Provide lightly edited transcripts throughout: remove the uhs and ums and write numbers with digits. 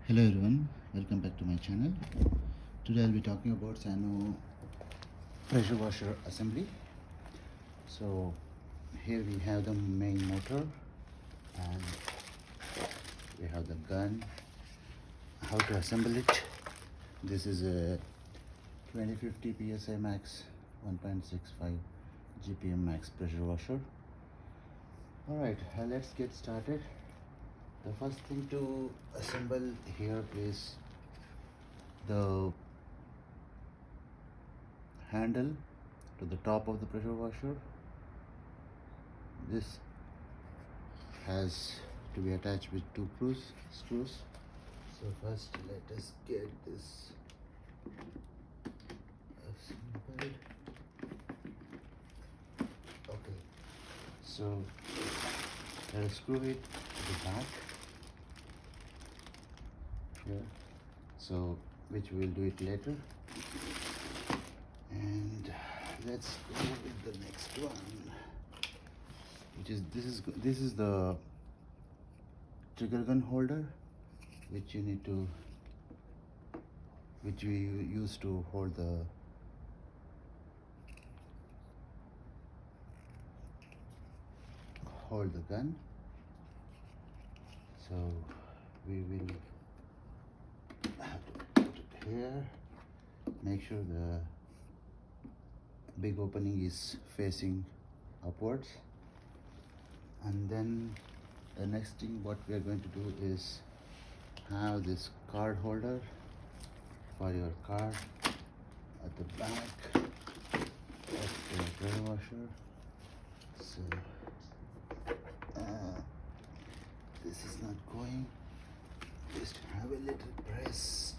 Hello everyone, welcome back to my channel. Today I'll be talking about Sano pressure washer assembly. So here we have the main motor and we have the gun. How to assemble it? This is a 2050 PSI Max 1.65 GPM Max pressure washer. Alright, let's get started. The first thing to assemble here is the handle to the top of the pressure washer. This has to be attached with two screws. So first let us get this assembled. Okay, so let us screw it to the back here, so which we'll do it later. And let's go with the next one, which is this is the trigger gun holder, which you need to which we use to hold the gun. So we will have to put it here. Make sure the big opening is facing upwards, and then the next thing what we are going to do is have this card holder for your card at the back of the pressure washer. So this is not going, just have a little press.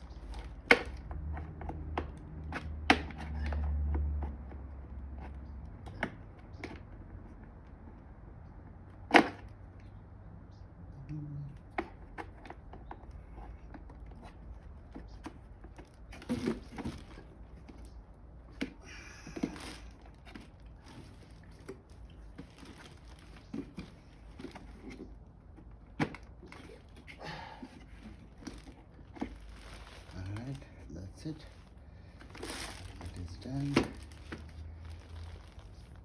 Alright, that's it. It is done.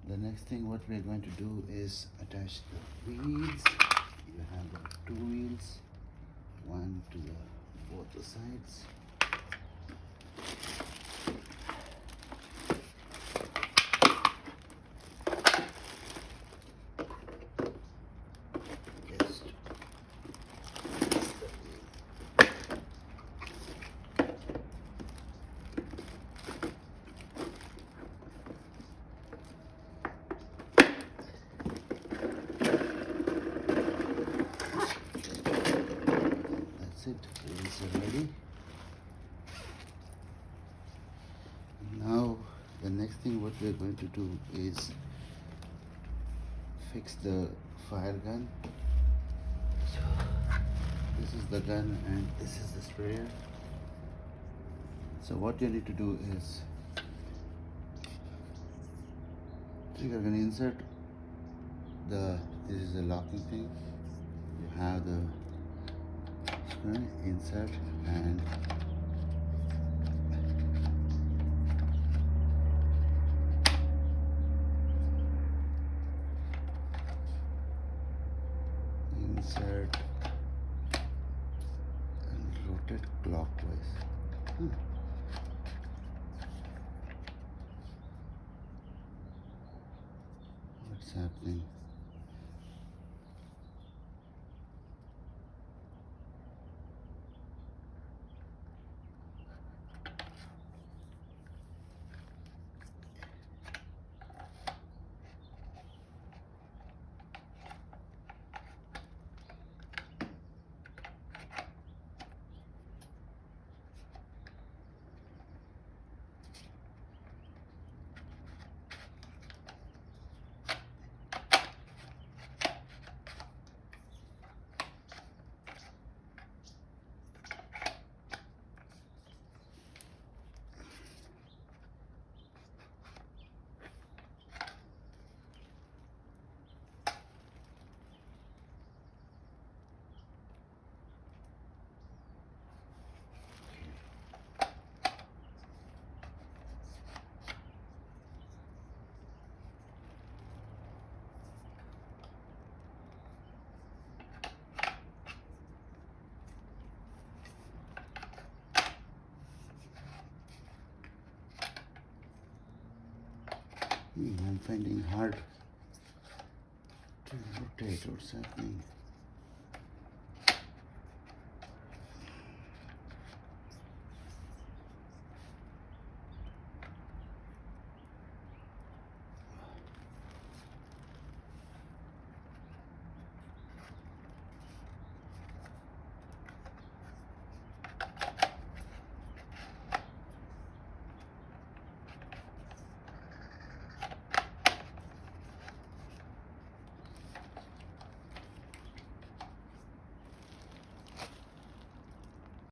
The next thing what we are going to do is attach the wheels. You have the two wheels, one to both the sides. Just that's it. Wheels are ready. Now the next thing what we are going to do is fix the fire gun. So this is the gun and this is the sprayer. So what you need to do is trigger gun insert. This is the locking thing. You have the screw insert and insert and rotate clockwise. What's happening? I'm finding hard to rotate what's happening.